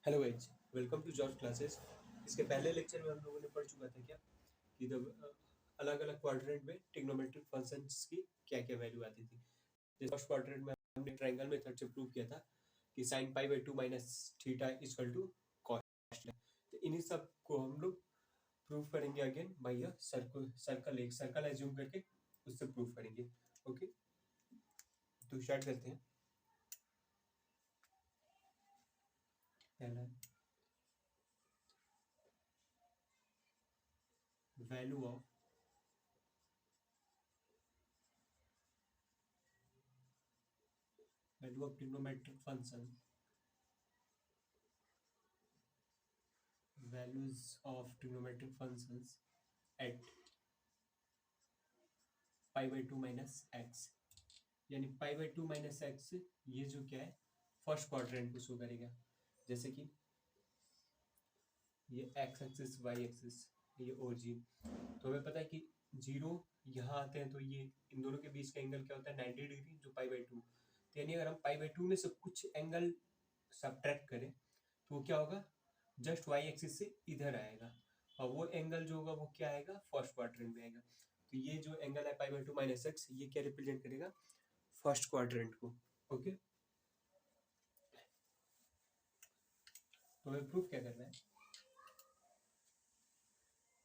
Hello guys, welcome to George classes. इसके पहले lecture में हम लोगों ने पढ़ चुका था क्या कि जब अलग अलग क्वाड्रेंट में ट्रिग्नोमेट्रिक फंक्शंस की क्या क्या वैल्यू आती थी। जैसे फर्स्ट क्वाड्रेंट में हमने ट्रायंगल मेथड से प्रूव किया था कि sin pi by 2 minus theta equal to cos theta. तो इन्हीं सब को हम लोग प्रूव करेंगे अगेन बाय एक सर्कल एज्यूम करके उससे प्रूव करेंगे। ओके, तो स्टार्ट करते हैं। पहला value of trigonometric function, values of trigonometric functions at pi by 2 minus x, यानी पाई बाई 2 माइनस एक्स ये जो क्या है फर्स्ट क्वाड्रेंट को शो करेगा। जैसे कि ये एक्स एक्सिस वाई एक्सिस ये ओरिजिन, तो हमें पता है कि जीरो यहाँ आते हैं तो ये इन दोनों के बीच का एंगल क्या होता है 90 डिग्री जो पाई बाई 2। तो यानी अगर हम पाई बाई 2 में से कुछ एंगल सब्ट्रैक्ट करें तो वो क्या होगा जस्ट वाई एक्सिस से इधर आएगा और वो एंगल जो होगा वो क्या आएगा फर्स्ट क्वाड्रेंट में आएगा। तो ये जो एंगल है पाई बाई 2 माइनस एक्स ये क्या रिप्रेजेंट करेगा फर्स्ट क्वाड्रेंट को। ओके, तो हमें प्रूफ क्या करना है,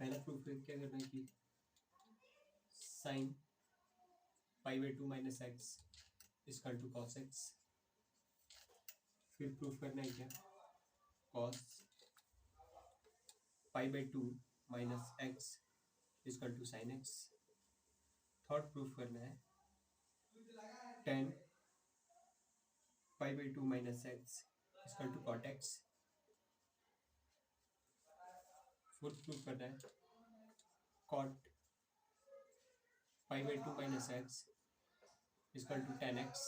पहला प्रूफ क्या करना है कि sine pi by 2 minus x equal to cos x. फिर प्रूफ करना है क्या cos pi by 2 minus x equal to sine x. Third proof करना है tan pi by 2 minus x equal to cot x. Fourth proof करना है cot pi by 2 minus x equal to tan x.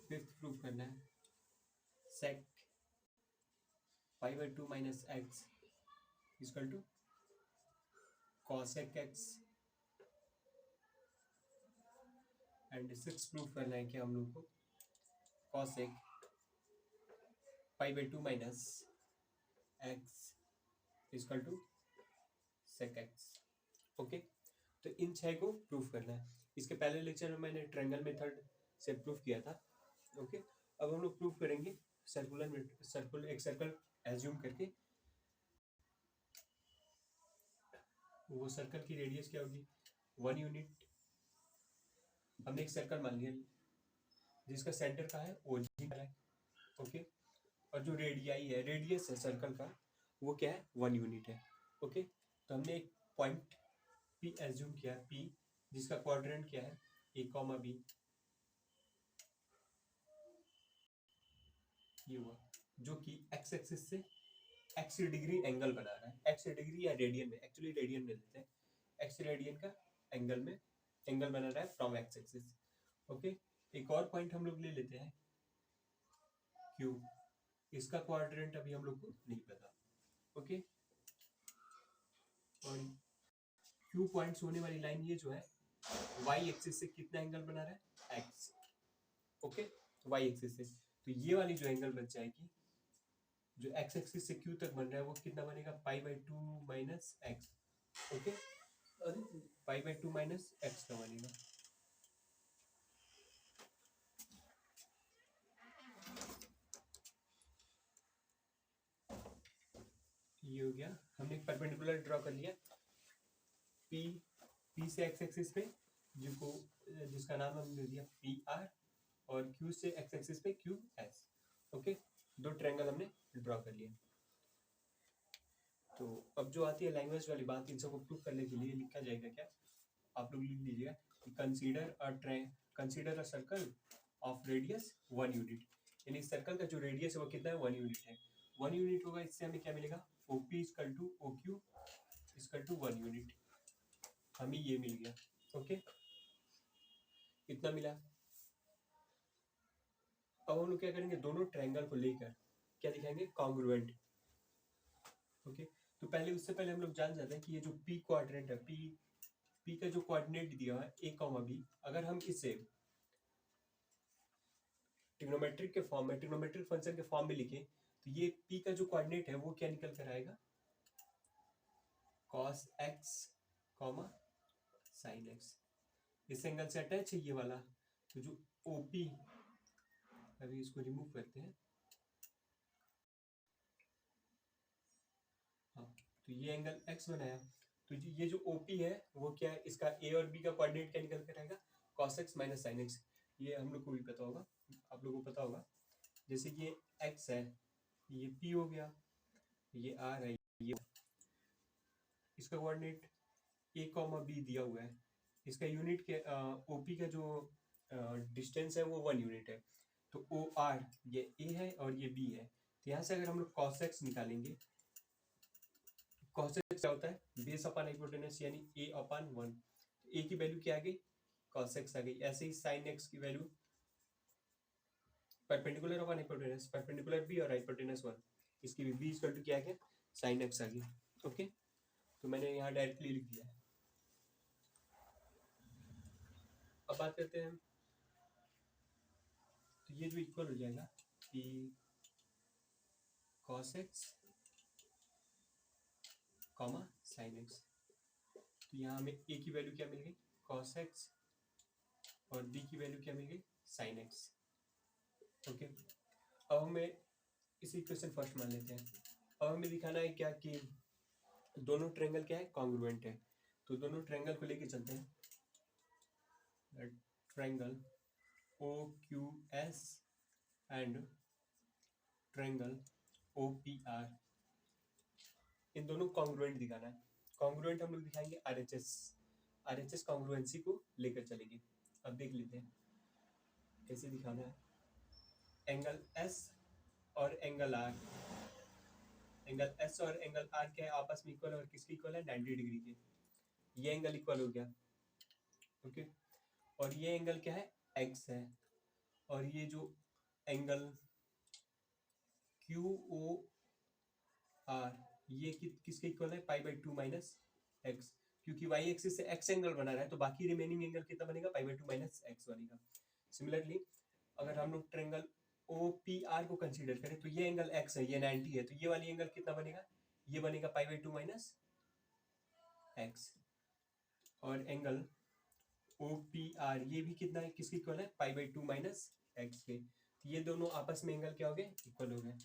Fifth proof करना है sec pi by 2 minus x equal to cosec x. And six proof करना है कि हम लोग को cosec pi by 2 minus x equal to sec x. Okay, तो इन छह को प्रूफ करना है। इसके पहले लेक्चर में मैंने ट्रायंगल मेथड से प्रूफ किया था। ओके, अब हम लोग प्रूफ करेंगे एक सर्कल एज्यूम करके। वो सर्कल की रेडियस क्या होगी 1 यूनिट। हमने एक सर्कल मान लिया जिसका सेंटर का है ओरिजिन है। ओके, और जो रेडियस है सर्कल का वो क्या है 1 यूनिट है। ओके, तो हमने एक पॉइंट पी एज्यूम किया पी जिसका क्वाड्रेंट क्या है ए कॉमा बी। ये हुआ जो कि एक्स एक्सिस से 80 डिग्री एंगल बना रहा है। 80 डिग्री या रेडियन में, एक्चुअली रेडियन में लेते हैं, 80 रेडियन का एंगल में एंगल बना रहा है फ्रॉम एक्स एक्सिस। ओके, एक और पॉइंट हम लोग ले लेते हैं क्यू, इसका क्वाड्रेंट अभी हम लोग को नहीं पता। ओके, और क्यू पॉइंट्स होने वाली लाइन ये जो है वाई एक्सिस से कितना एंगल बना रहा है एक्स। ओके, वाई एक्सिस से, तो ये वाली जो एंगल बच जाएगी जो एक्स एक्सिस से क्यू तक बन रहा है वो कितना बनेगा पाई by 2 minus x. Okay, pi by 2 minus x का बनेगा। ये हो गया, हमने एक परपेंडिकुलर ड्रॉ कर लिया पी पी से एक्स एक्सिस पे जिसका नाम हमने दे दिया पी आर, और क्यू से एक्स एक्सिस पे क्यू एस। ओके, दो ट्रायंगल हमने ड्रॉ कर लिए। तो अब जो आती है लैंग्वेज वाली बात, इन सबको प्रूव करने के लिए लिखा जाएगा क्या, आप लोग लिख लीजिएगा कि consider a circle of radius 1 unit. यानी सर्कल का जो रेडियस है वो कितना है 1 यूनिट है। 1 यूनिट होगा, इससे हमें क्या मिलेगा OP equal to OQ equal to 1 unit. हमें ये मिल गया। ओके, इतना मिला। अब हम लोग क्या करेंगे दोनों ट्रायंगल को लेकर क्या दिखाएंगे कॉन्ग्रुएंट। ओके, तो पहले उससे पहले हम लोग जान जाते हैं कि ये जो पी क्वाड्रेंट है पी का जो कोऑर्डिनेट दिया है ए कॉमा बी, अगर हम इसे ट्रिग्नोमेट्रिक के फॉर्म में, ट्रिग्नोमेट्रिक फंक्शन के फॉर्म में लिखे तो ये p का जो कोऑर्डिनेट है वो क्या निकल कर आएगा, cos x comma sin x। इस एंगल से अटैच है ये वाला, तो जो OP, अभी इसको रिमूव करते हैं, हाँ तो ये एंगल x बनाया, तो ये जो OP है वो क्या है, इसका a और b का कोऑर्डिनेट क्या निकल कर आएगा, cos x minus sin x। ये हम लोग को भी पता होगा, आप लोगों को पता होगा, जैसे ये x है, ये p हो गया, ये r है, ये इसका कोऑर्डिनेट a कॉमा b दिया हुआ है, इसका यूनिट के OP का जो डिस्टेंस है वो 1 यूनिट है, तो OR ये a है और ये b है, तो यहाँ से अगर हम लोग cos x निकालेंगे, cos x क्या होता है, बेस अपॉन हाइपोटेनस यानी a अपॉन 1, तो a की वैल्यू क्या आ गई, cos x आ गई। ऐसे ही sin x की value perpendicular upon hypotenuse, perpendicular b और हाइपोटेनस 1, इसकी भी b इक्वल टू क्या आ गया, sin x आ गई। ओके, तो मैंने यहाँ डायरेक्टली लिख दिया है। अब बात करते हैं, तो ये जो इक्वल हो जाएगा कि cos x comma sin x, तो यहाँ हमें a की वैल्यू क्या मिल गई, cos x, और b की वैल्यू क्या मिल गई, sin x। ओके, अब हमें इस इक्वेशन फर्स्ट मान लेते हैं। अब हमें दिखाना है क्या कि दोनों ट्रायंगल क्या है, कॉन्ग्रुएंट है, तो दोनों ट्रायंगल को लेके चलते हैं। Triangle OQS and triangle OPR, इन दोनों कॉन्ग्रुएंट दिखाना है। कॉन्ग्रुएंट हम लोग दिखाएंगे RHS कॉन्ग्रुएंसी को लेकर चलेंगे। अब देख लेते हैं कैसे दिखाना है। एंगल S और एंगल R, एंगल S और एंगल R क्या है, आपस में इक्वल, और किसके इक्वल है, 90 डिग्री के। ये एंगल इक्वल हो गया, ओके, और ये एंगल क्या है, X है, और ये जो एंगल QOR ये किसके इक्वल है, π/2 माइनस एक्स, क्योंकि y एक्सिस से x एंगल बना रहा है तो बाकी रिमेनिंग एंगल कितना बनेगा, π/2 माइनस एक्स बनेगा। सिमिलरली अगर हम लोग ट्रायंगल OPR को कंसीडर करें तो ये एंगल x है, ये 90 है, तो ये वाली एंगल कितना बनेगा, ये बनेगा π/2 माइनस एक्स, और एंगल OPR ये भी कितना है, किसके इक्वल है, π/2 माइनस एक्स के। तो ये दोनों आपस में एंगल क्या हो गए, इक्वल हो गए।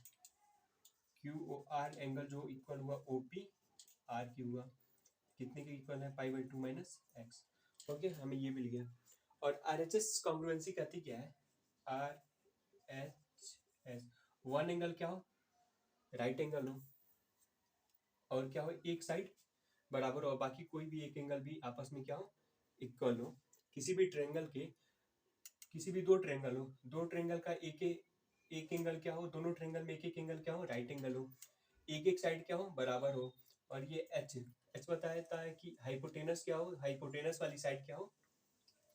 QOR एंगल जो इक्वल हुआ OPR की हुआ, कितने के इक्वल है, π/2 माइनस एक्स। ओके, हमें ये मिल गया। और RHS कॉन्ग्रुएंसी कहती क्या है, RHS वन एंगल क्या हो, राइट एंगल हो, और क्या हो, एक साइड बराबर हो, और बाकी कोई भी एक एंगल भी आपस में क्या हो, इक्वल हो। किसी भी ट्रायंगल के, किसी भी दो ट्रायंगल हो, दो ट्रायंगल का एक एंगल क्या हो, दोनों ट्रायंगल में एक एक एंगल क्या हो, राइट एंगल हो, एक एक साइड क्या हो, बराबर हो, और ये एच बताता है कि हाइपोटेनस क्या हो, हाइपोटेनस वाली साइड क्या हो,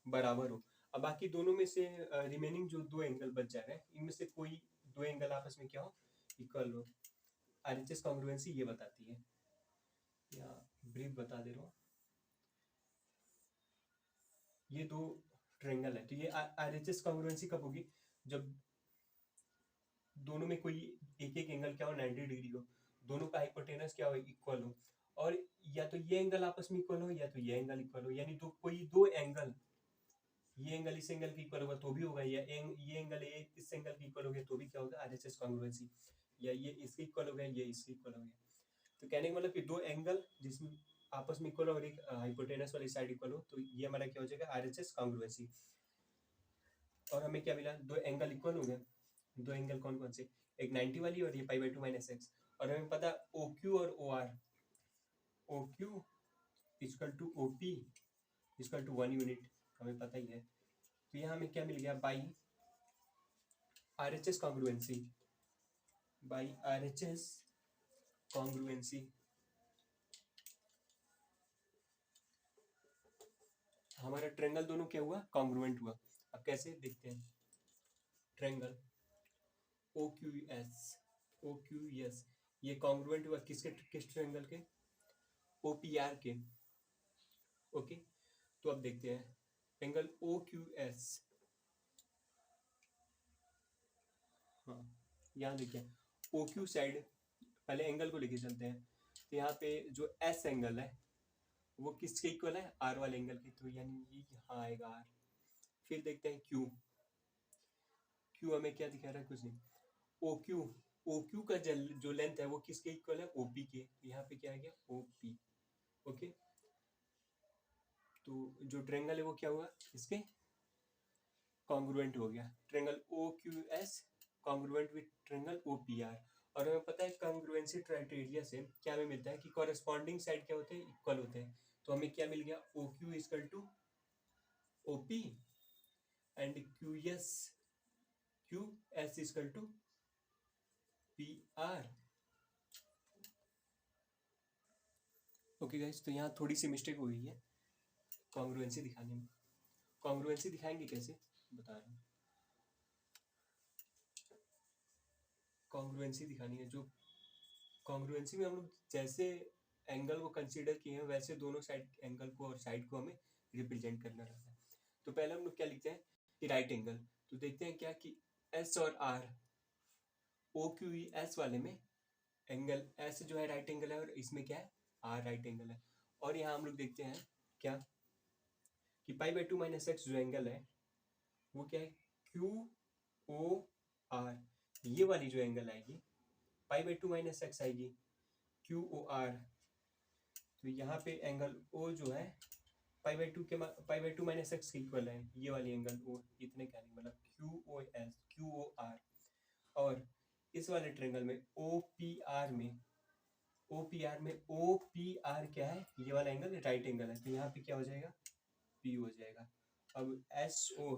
बराबर हो। अब बाकी दोनों में से रिमेनिंग जो दो एंगल बच जा रहे हैं, इनमें से कोई दो एंगल आपस में क्या हो, इक्वल हो। RHS कॉन्ग्रुएंसी ये बताती है, या ब्रीफ बता दे रहा हूँ, ये दो ट्रायंगल है, तो ये RHS कॉन्ग्रुएंसी कब होगी, जब दोनों में कोई एक एक एंगल क्या हो, 90 डिग्री हो, दोनों का हाइपोटेनस क्या हो, इक्वल हो, और या तो ये एंगल आपस में इक्वल हो, या तो ये एंगल इक्वल हो, यानी कोई दो एंगल, ये एंगल इस एंगल के इक्वल होगा तो भी होगा, या ये एंगल इस एंगल के इक्वल हो गया तो भी क्या होगा, RHS कॉन्ग्रुएंसी, या ये इसके इक्वल हो गया, ये इसके इक्वल हो गया। तो कहने का मतलब कि दो एंगल जिसमें आपस में इक्वल हो और एक हाइपोटेनस वाली साइड इक्वल हो, तो ये हमारा क्या हो जाएगा, RHS कॉन्ग्रुएंसी। और हमें क्या मिला, दो एंगल इक्वल हो गए, दो एंगल कौन कौन से, एक 90 वाली और ये π/2 माइनस एक्स, और हमें पता OQ और OR, OQ equal to OP equal to 1 unit, हमें पता ही है। तो यहाँ हमें क्या मिल गया, by RHS congruency, by RHS congruency हमारा ट्रायंगल दोनों क्या हुआ, कॉन्ग्रुएंट हुआ। अब कैसे देखते हैं, ट्रायंगल OQS ये कॉन्ग्रुएंट हुआ किसके, किस ट्रायंगल के, OPR के। ओके, तो अब देखते हैं एंगल OQS, हाँ, यहाँ देखिए ओ क्यू साइड, पहले एंगल को लेके चलते हैं। तो यहाँ पे जो एस एंगल है वो किसके इक्वल है, आर वाले एंगल के, तो यानी ये यहाँ आएगा आर। फिर देखते हैं क्यू, क्यू हमें क्या दिखा रहा है, कुछ नहीं। ओ क्यू, ओ क्यू का जो लेंथ है वो किसके इक्वल है, ओपी के, यहाँ पे क्या आ गया ओपी। ओके, तो जो ट्रेंगल है वो क्या हुआ, इसके कॉन्ग्रुएंट हो गया, triangle O Q S congruent with triangle O P R. और हमें पता है कॉन्ग्रुएंसी क्राइटेरिया से क्या हमें मिलता है कि कॉरेस्पॉन्डिंग साइड क्या होते हैं, इक्वल होते हैं। तो हमें क्या मिल गया, O Q equal to O P and Q S, Q S equal to P R. Okay guys, तो यहाँ थोड़ी सी मिस्टेक हो गई है कॉन्ग्रुएंसी दिखाने में। कॉन्ग्रुएंसी दिखाएंगे कैसे, बता रहा हूँ। कॉन्ग्रुएंसी दिखानी है, जो कॉन्ग्रुएंसी में हम लोग जैसे एंगल को कंसीडर किए हैं वैसे दोनों साइड एंगल को और साइड को हमें रिप्रेजेंट करना रहता है। तो पहले हम लोग क्या लिखते हैं कि राइट एंगल, तो देखते हैं क्या कि एस और R, O Q E S वाले में एंगल एस जो है राइट एंगल है और इसमें क्या है आर राइट एंगल है। और यहाँ हम लोग देखते हैं क्या कि पाई बाई टू माइनस एक्स जो एंगल है वो क्या है क्यू ओ आर, ये वाली जो एंगल आएगी pi by two minus x आएगी क्यू ओ आर। तो यहाँ पे एंगल ओ जो है pi by two minus x के इक्वल है, ये वाली एंगल ओ, इतने क्या नहीं मतलब Q O S Q O R. और इस वाले ट्रेंगल में ओ पी आर में, ओ पी आर में ओ पी आर क्या है, ये वाला एंगल राइट एंगल है, तो यहाँ पे क्या हो जाएगा पी हो जाएगा। अब एस ओ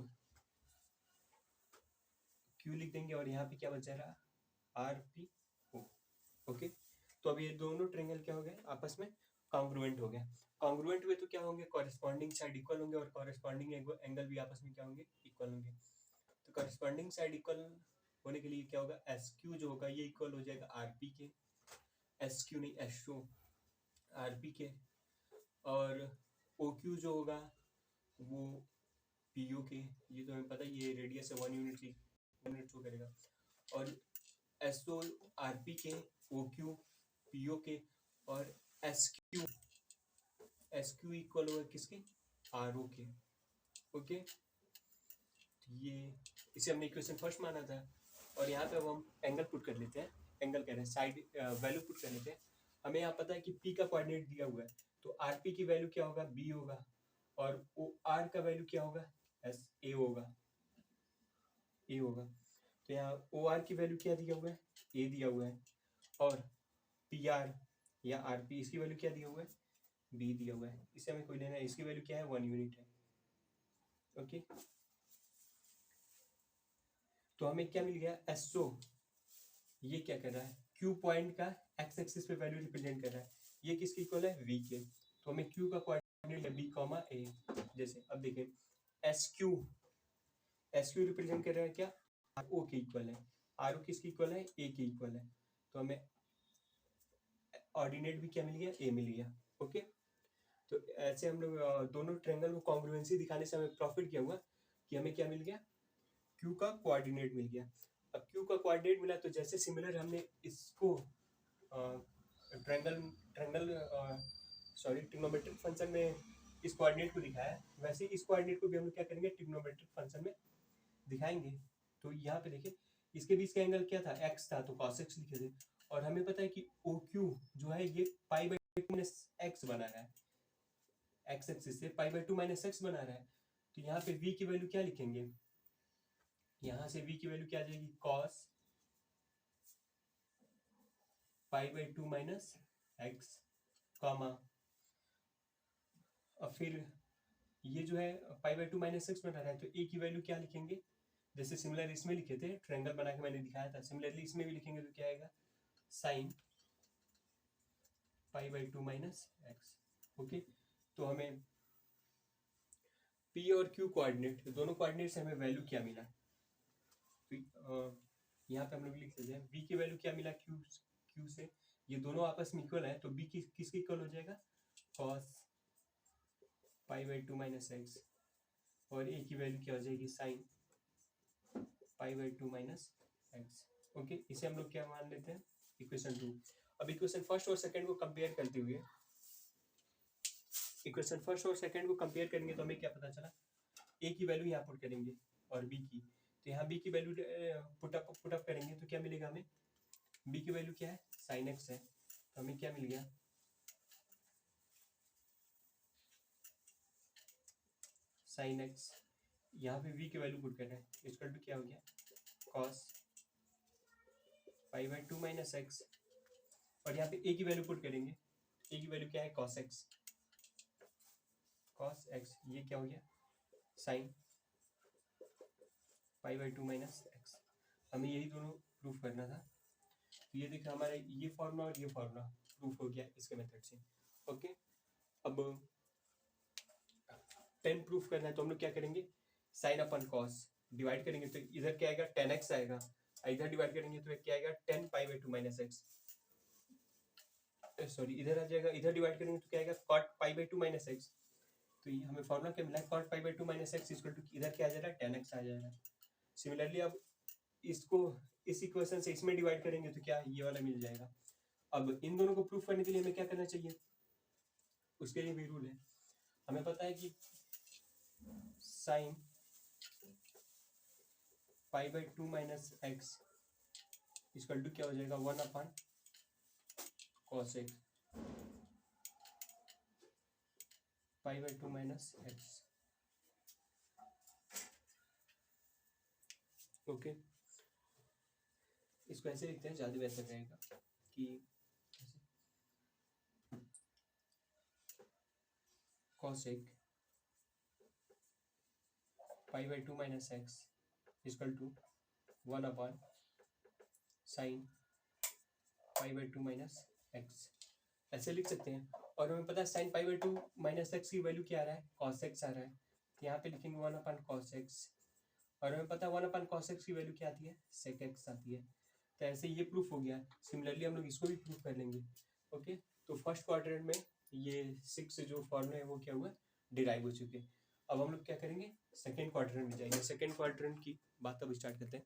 क्यू लिख देंगे और यहाँ पे क्या बचा रहा आर पी ओ। ओके, तो अब ये दोनों ट्रेंगल क्या हो गए आपस में कॉन्ग्रुएंट हो गया। कॉन्ग्रुएंट हुए तो क्या होंगे, कॉरेस्पॉन्डिंग साइड इक्वल होंगे और कॉरेस्पॉन्डिंग एंगल भी आपस में क्या होंगे इक्वल होंगे। तो कॉरेस्पॉन्डिंग साइड इक्वल होने के लिए क्या होगा, एस क्यू जो होगा ये इक्वल हो जाएगा आर पी के, एस क्यू नहीं एस ओ आर पी के, और ओ क्यू जो होगा वो पी ओ के, ये तो हमें पता है ये रेडियस है 1 यूनिट शो करेगा। और एस ओ आर पी के, ओ क्यू पी ओ के, और एस क्यू इक्वल होगा किसके आर ओ के। ओके, तो ये इसे हमने इक्वेशन फर्स्ट माना था। और यहाँ पे अब हम एंगल पुट कर लेते हैं, एंगल कह रहे हैं साइड वैल्यू पुट कर लेते हैं। हमें यहाँ पता है कि पी का कोऑर्डिनेट दिया हुआ है, तो आर पी की वैल्यू क्या होगा बी होगा, और ओ आर का वैल्यू क्या होगा एस ए होगा, ए होगा। तो यहाँ ओ आर की वैल्यू क्या दिया हुआ है ए दिया हुआ है, और पी आर या आर पी इसकी वैल्यू क्या दिया हुआ है बी दिया हुआ है। इसे हमें कोई लेना है, इसकी वैल्यू क्या है 1 यूनिट है। ओके, तो हमें क्या मिल गया एसओ, ये क्या कर रहा है क्यू पॉइंट का एक्स एक्सिस पे वैल्यू रिप्रेजेंट कर रहा है, ये किसके इक्वल है वी के। तो हमें क्यू का कोऑर्डिनेट है बी कॉमा ए। जैसे अब देखें एस क्यू रिप्रेजेंट कर रहा है क्या आर ओ के इक्वल है, आर ओ किसके इक्वल है ए के इक्वल है, तो हमें ऑर्डिनेट भी क्या मिल गया ए मिल गया। ओके, तो ऐसे हम लोग दोनों ट्रायंगल को कॉन्ग्रुएंसी दिखाने से हमें प्रॉफिट क्या हुआ कि हमें क्या मिल गया क्यू का कोऑर्डिनेट मिल गया। अब क्यू का कोऑर्डिनेट मिला तो जैसे सिमिलर हमने इसको triangle triangle sorry trigonometric function में इस कोऑर्डिनेट को दिखाया, वैसे इस कोऑर्डिनेट को भी हम लोग क्या करेंगे ट्रिग्नोमेट्रिक फंक्शन में दिखाएंगे। तो यहाँ पे देखिए इसके बीच का एंगल क्या था एक्स था, तो cos x लिखे थे। और हमें पता है कि ओ क्यू जो है ये पाई बाई टू माइनस एक्स बना रहा है, एक्स एक्सिस से पाई बाई टू माइनस एक्स बना रहा है। तो यहाँ पे v की वैल्यू क्या लिखेंगे, यहाँ से v की वैल्यू क्या आ जाएगी cos pi by two minus x comma, और फिर ये जो है pi by two minus x बना रहा है तो a की वैल्यू क्या लिखेंगे, जैसे सिमिलर इसमें लिखे थे ट्रायंगल बना के मैंने दिखाया था, सिमिलरली इसमें भी लिखेंगे तो क्या आएगा sign pi by two minus x. Okay, तो हमें p और q कोऑर्डिनेट दोनों कोऑर्डिनेट से हमें वैल्यू क्या मिला, तो यहाँ पे हम लोग लिख देते हैं v की वैल्यू क्या मिला q से, ये दोनों आपस में इक्वल है तो b किसके इक्वल हो जाएगा cos pi by two minus x, और a की वैल्यू क्या हो जाएगी sign pi by two minus x. Okay, इसे हम लोग क्या मान लेते हैं, इक्वेशन 2। अब इक्वेशन फर्स्ट और सेकंड को कंपेयर करते हुए, इक्वेशन फर्स्ट और सेकंड को कंपेयर करेंगे तो हमें क्या पता चला, ए की वैल्यू यहाँ पुट करेंगे और बी की, तो यहाँ बी की वैल्यू पुटअप करेंगे तो क्या मिलेगा हमें, बी की वैल्यू क्या है, साइन एक्स है, तो हमें क्या मिल गया, साइन एक्स। यहाँ पे v की वैल्यू पुट कर रहे हैं, इसका टू क्या हो गया, cos pi by 2 minus x, और यहाँ पे a की वैल्यू पुट करेंगे, a की वैल्यू क्या है, cos x, cos x, ये क्या हो गया, sign pi by 2 minus x. हमें यही दोनों प्रूफ करना था, तो ये देखा हमारा ये फॉर्मूला और ये फॉर्मूला प्रूफ हो गया इसके मेथड से। ओके, अब 10 प्रूफ करना है तो हम लोग क्या करेंगे, साइन अपन कॉस डिवाइड करेंगे तो इधर क्या आएगा, 10x आएगा, इधर डिवाइड करेंगे तो क्या आएगा, 10 pi by 2 minus x, sorry इधर आ जाएगा, इधर डिवाइड करेंगे तो क्या आएगा, cot pi by 2 minus x. तो ये हमें फॉर्मूला क्या मिला है, cot pi by 2 minus x equal to इधर क्या आ जाएगा, 10x आ जाएगा। सिमिलरली अब इसको इस इक्वेशन से इसमें डिवाइड करेंगे तो क्या ये वाला मिल जाएगा। अब इन दोनों को प्रूफ करने के लिए हमें क्या करना चाहिए, उसके लिए भी रूल है, हमें पता है कि sine pi by 2 minus x equal to क्या हो जाएगा, 1 अपन cos x pi by 2 minus x. Okay, इसको ऐसे लिखते हैं, ज़्यादा बेहतर रहेगा कि कॉस एक pi by 2 minus x equal to 1 upon sine pi by 2 minus x, ऐसे लिख सकते हैं। और हमें पता है sine pi by 2 minus x की वैल्यू क्या आ रहा है, कॉस एक्स आ रहा है, तो यहाँ पे लिखेंगे 1 अपॉन कॉस एक्स, और हमें पता है 1 अपॉन कॉस एक्स की वैल्यू क्या आती है, सेक एक्स आती है। तो ऐसे ये प्रूफ हो गया। सिमिलरली हम लोग इसको भी प्रूफ कर लेंगे। ओके, तो फर्स्ट क्वाड्रेंट में ये 6 जो फॉर्मूले है वो क्या हुआ, डिराइव हो चुके। अब हम लोग क्या करेंगे, सेकेंड क्वाड्रेंट में जाएंगे। सेकेंड क्वाड्रेंट की बात अब स्टार्ट करते हैं।